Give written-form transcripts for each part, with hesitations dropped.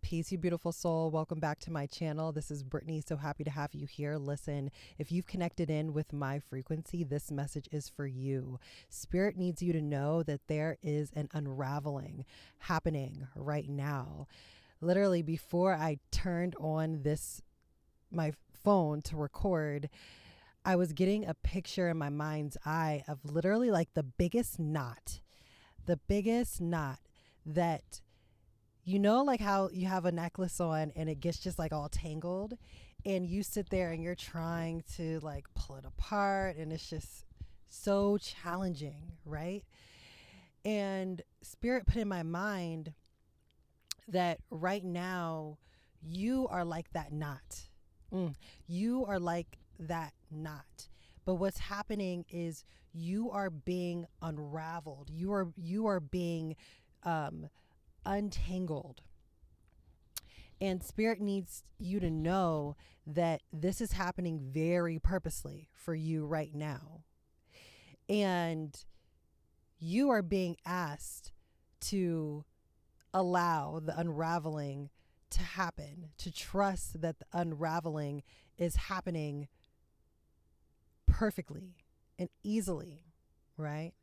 Peace, you beautiful soul. Welcome back to my channel. This is Brittany. So happy to have you here. Listen, if you've connected in with my frequency, this message is for you. Spirit needs you to know that there is an unraveling happening right now. Literally, before I turned on my phone to record, I was getting a picture in my mind's eye of literally like the biggest knot that, you know, like how you have a necklace on and it gets just like all tangled and you sit there and you're trying to like pull it apart and it's just so challenging, right? And Spirit put in my mind that right now you are like that knot. You are like that knot. But what's happening is you are being unraveled. You are being untangled. And Spirit needs you to know that this is happening very purposely for you right now. And you are being asked to allow the unraveling to happen, to trust that the unraveling is happening perfectly and easily, right?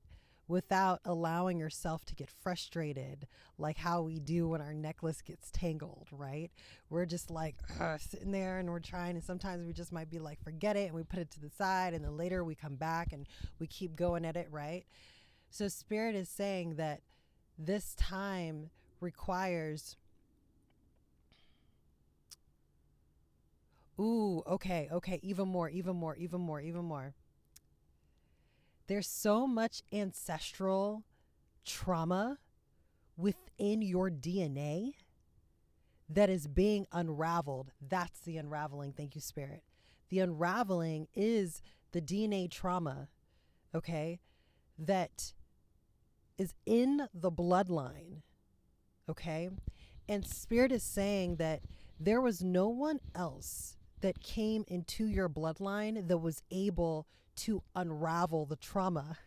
Without allowing yourself to get frustrated like how we do when our necklace gets tangled, right? We're just like sitting there and we're trying, and sometimes we just might be like, forget it, and we put it to the side, and then later we come back and we keep going at it, right? So Spirit is saying that this time requires, okay, even more. There's so much ancestral trauma within your DNA that is being unraveled. That's the unraveling. Thank you, Spirit. The unraveling is the DNA trauma, okay, that is in the bloodline, okay? And Spirit is saying that there was no one else that came into your bloodline that was able to unravel the trauma.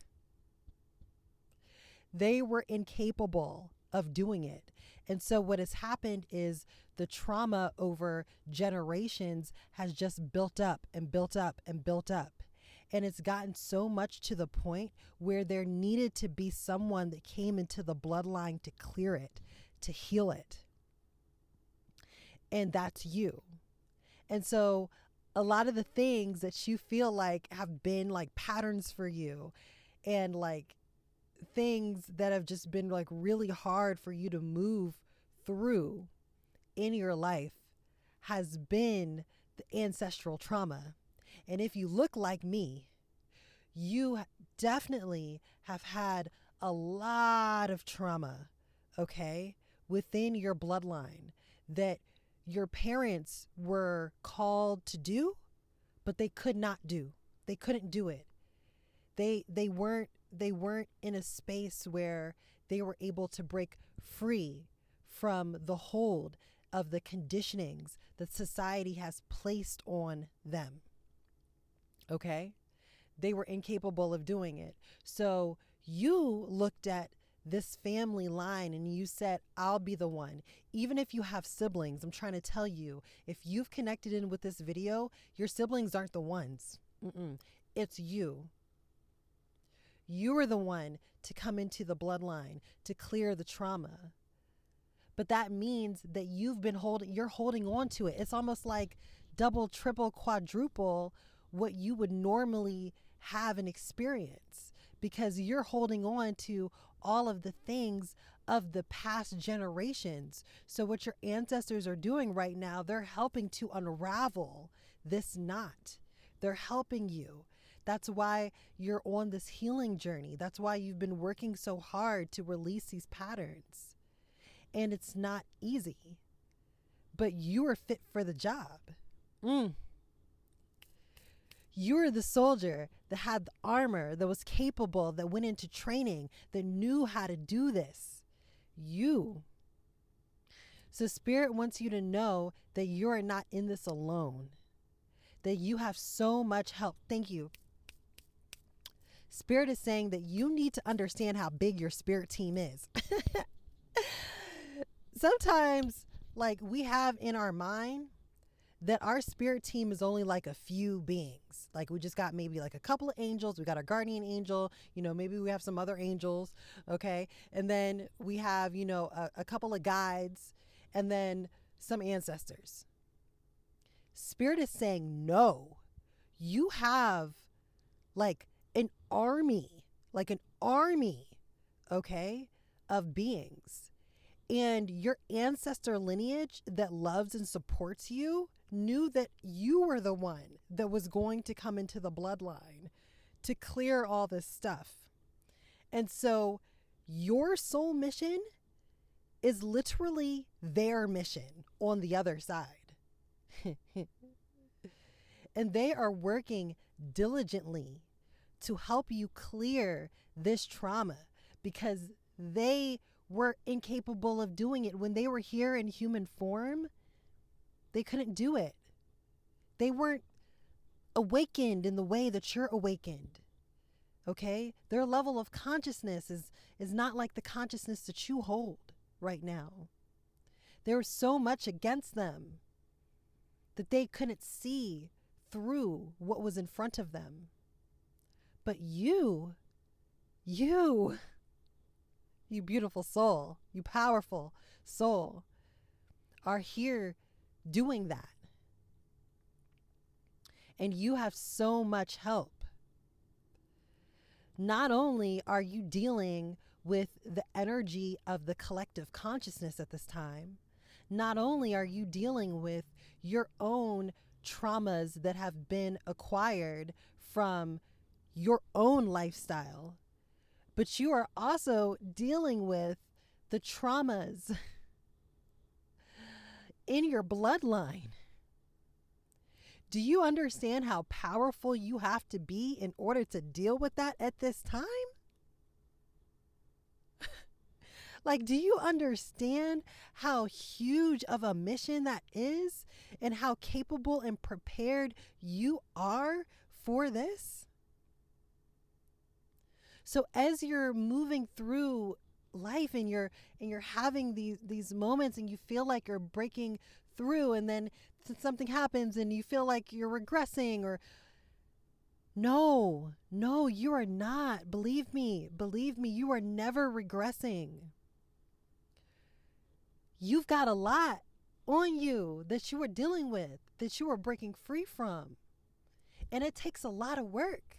They were incapable of doing it. And so what has happened is the trauma over generations has just built up and built up and built up. And it's gotten so much to the point where there needed to be someone that came into the bloodline to clear it, to heal it. And that's you. And so a lot of the things that you feel like have been like patterns for you and like things that have just been like really hard for you to move through in your life has been the ancestral trauma. And if you look like me, you definitely have had a lot of trauma, okay, within your bloodline that your parents were called to do, but they could not do. They couldn't do it. They weren't in a space where they were able to break free from the hold of the conditionings that society has placed on them. Okay? They were incapable of doing it. So you looked at this family line and you said, I'll be the one. Even if you have siblings, I'm trying to tell you, if you've connected in with this video, your siblings aren't the ones. It's you. You are the one to come into the bloodline to clear the trauma. But that means that you're holding on to it. It's almost like double, triple, quadruple what you would normally have and experience, because you're holding on to all of the things of the past generations. So what your ancestors are doing right now, they're helping to unravel this knot. They're helping you. That's why you're on this healing journey. That's why you've been working so hard to release these patterns. And it's not easy, but you are fit for the job. You're the soldier that had the armor, that was capable, that went into training, that knew how to do this. You. So Spirit wants you to know that you're not in this alone, that you have so much help. Thank you. Spirit is saying that you need to understand how big your spirit team is. Sometimes like we have in our mind that our spirit team is only like a few beings. Like we just got maybe like a couple of angels. We got our guardian angel, maybe we have some other angels. Okay. And then we have, a couple of guides and then some ancestors. Spirit is saying, no, you have like an army, okay, of beings. And your ancestor lineage that loves and supports you knew that you were the one that was going to come into the bloodline to clear all this stuff. And so your soul mission is literally their mission on the other side. And they are working diligently to help you clear this trauma because they were incapable of doing it. When they were here in human form, they couldn't do it. They weren't awakened in the way that you're awakened. Okay? Their level of consciousness is not like the consciousness that you hold right now. There was so much against them that they couldn't see through what was in front of them. But you beautiful soul, you powerful soul, are here doing that. And you have so much help. Not only are you dealing with the energy of the collective consciousness at this time, not only are you dealing with your own traumas that have been acquired from your own lifestyle, but you are also dealing with the traumas in your bloodline. Do you understand how powerful you have to be in order to deal with that at this time? Like, do you understand how huge of a mission that is and how capable and prepared you are for this? So as you're moving through life and you're having these moments and you feel like you're breaking through, and then something happens and you feel like you're regressing, or no, you are not. Believe me, you are never regressing. You've got a lot on you that you are dealing with, that you are breaking free from. And it takes a lot of work.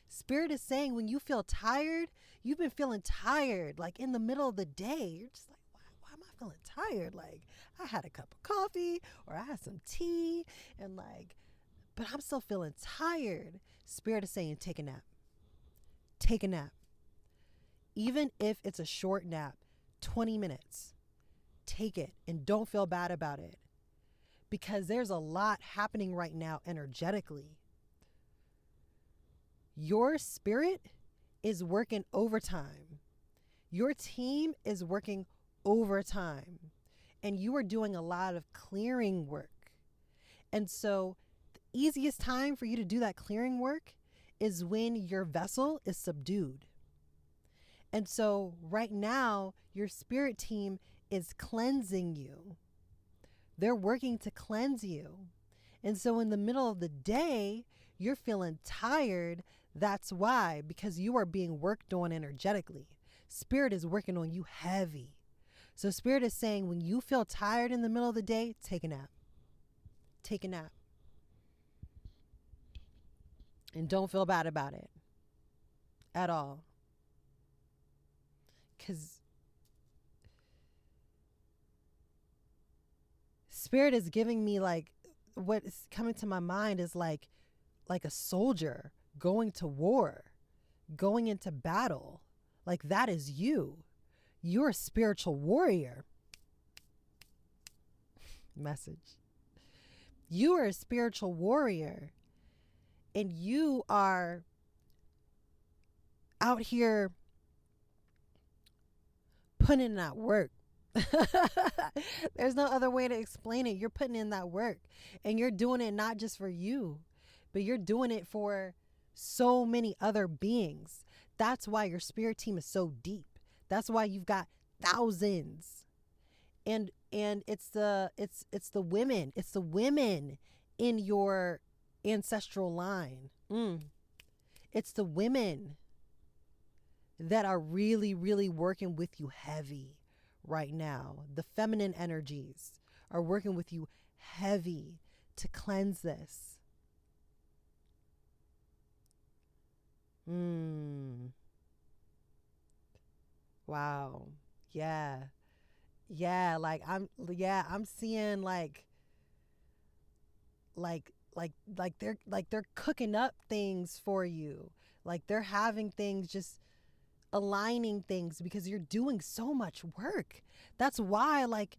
Spirit is saying when you feel tired, you've been feeling tired, like in the middle of the day. You're just like, why am I feeling tired? Like I had a cup of coffee or I had some tea but I'm still feeling tired. Spirit is saying, take a nap. Take a nap. Even if it's a short nap, 20 minutes, take it and don't feel bad about it, because there's a lot happening right now energetically. Your spirit is working overtime. Your team is working overtime, and you are doing a lot of clearing work. And so the easiest time for you to do that clearing work is when your vessel is subdued. And so right now, your spirit team is cleansing you. They're working to cleanse you. And so in the middle of the day, you're feeling tired. That's why, because you are being worked on energetically. Spirit is working on you heavy. So Spirit is saying, when you feel tired in the middle of the day, take a nap. Take a nap. And don't feel bad about it at all. Because Spirit is giving me, like, what is coming to my mind is like a soldier going to war, going into battle. Like, that is you. You're a spiritual warrior. Message. You are a spiritual warrior, and you are out here putting in that work. There's no other way to explain it. You're putting in that work, and you're doing it not just for you, but you're doing it for so many other beings. That's why your spirit team is so deep. That's why you've got thousands And it's the women. It's the women in your ancestral line. It's the women that are really, really working with you heavy right now. The feminine energies are working with you heavy to cleanse this. Wow. Yeah. I'm seeing like they're cooking up things for you. Like they're having things, just aligning things, because you're doing so much work. That's why like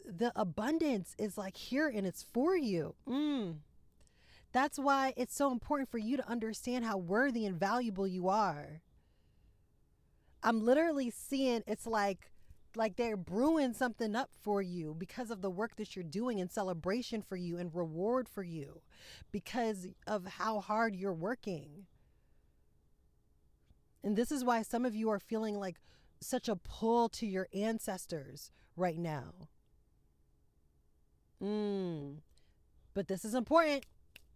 the abundance is like here and it's for you. That's why it's so important for you to understand how worthy and valuable you are. I'm literally seeing it's like they're brewing something up for you because of the work that you're doing, in celebration for you and reward for you because of how hard you're working. And this is why some of you are feeling like such a pull to your ancestors right now. But this is important.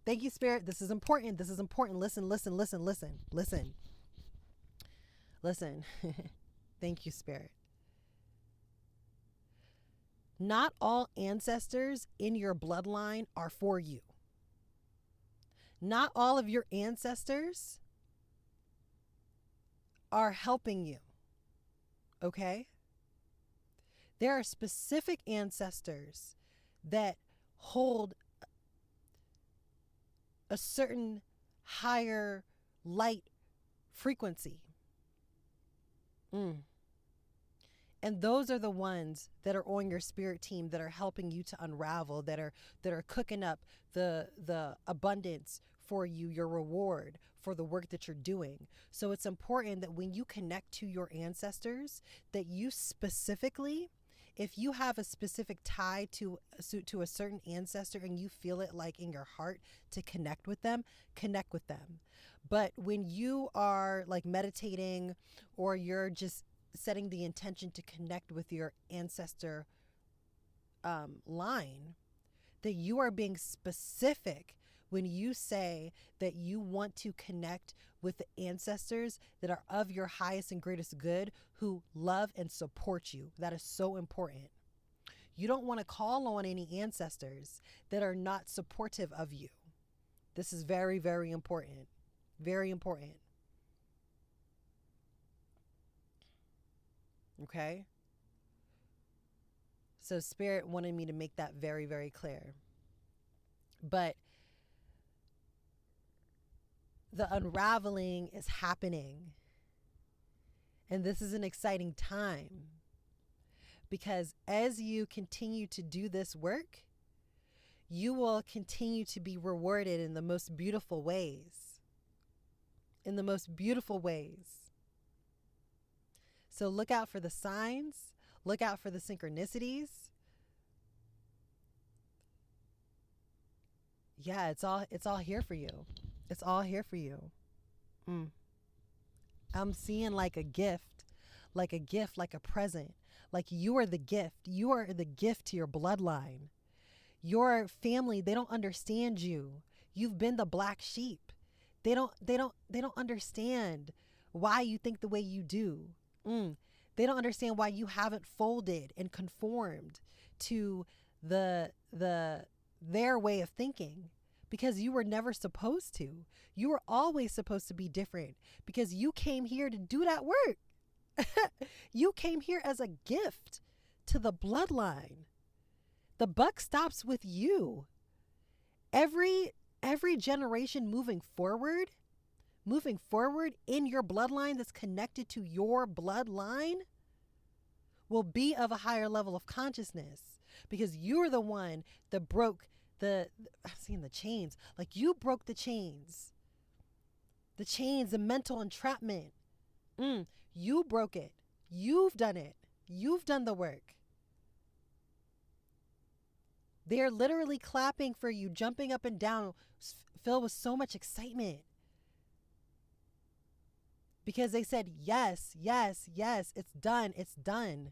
Thank you, Spirit. This is important. This is important. Listen. Thank you, Spirit. Not all ancestors in your bloodline are for you. Not all of your ancestors are helping you. Okay? There are specific ancestors that hold a certain higher light frequency. And those are the ones that are on your spirit team, that are helping you to unravel, that are cooking up the abundance for you, your reward for the work that you're doing. So it's important that when you connect to your ancestors, that you specifically, if you have a specific tie to a certain ancestor and you feel it like in your heart to connect with them. But when you are like meditating, or you're just setting the intention to connect with your ancestor line, that you are being specific when you say that you want to connect with the ancestors that are of your highest and greatest good, who love and support you. That is so important. You don't want to call on any ancestors that are not supportive of you. This is very, very important. Very important. Okay? So Spirit wanted me to make that very, very clear. But the unraveling is happening. And this is an exciting time, because as you continue to do this work, you will continue to be rewarded in the most beautiful ways. In the most beautiful ways. So look out for the signs. Look out for the synchronicities. Yeah, it's all here for you. It's all here for you. I'm seeing like a gift, like a present. Like you are the gift. You are the gift to your bloodline. Your family, they don't understand you. You've been the black sheep. They don't understand why you think the way you do. They don't understand why you haven't folded and conformed to their way of thinking, because you were never supposed to. You were always supposed to be different, because you came here to do that work. You came here as a gift to the bloodline. The buck stops with you. Every generation moving forward in your bloodline that's connected to your bloodline will be of a higher level of consciousness, because you're the one that broke I'm seeing the chains. Like you broke the chains, the mental entrapment. You broke it. You've done it. You've done the work. They're literally clapping for you, jumping up and down, filled with so much excitement. Because they said, yes, yes, yes, it's done. It's done.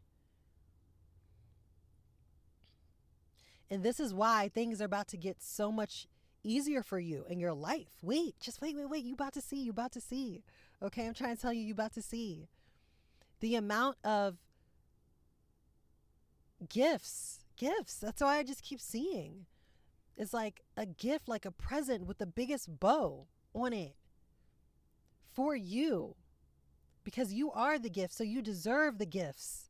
And this is why things are about to get so much easier for you in your life. Just wait. You about to see. Okay, I'm trying to tell you, you about to see. The amount of gifts. That's why I just keep seeing. It's like a gift, like a present with the biggest bow on it for you. Because you are the gift, so you deserve the gifts.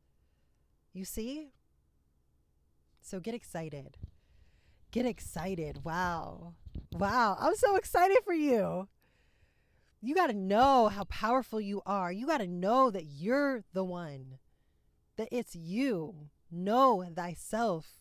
You see? So get excited. Wow. I'm so excited for you. You got to know how powerful you are. You got to know that you're the one, that it's you. Know thyself.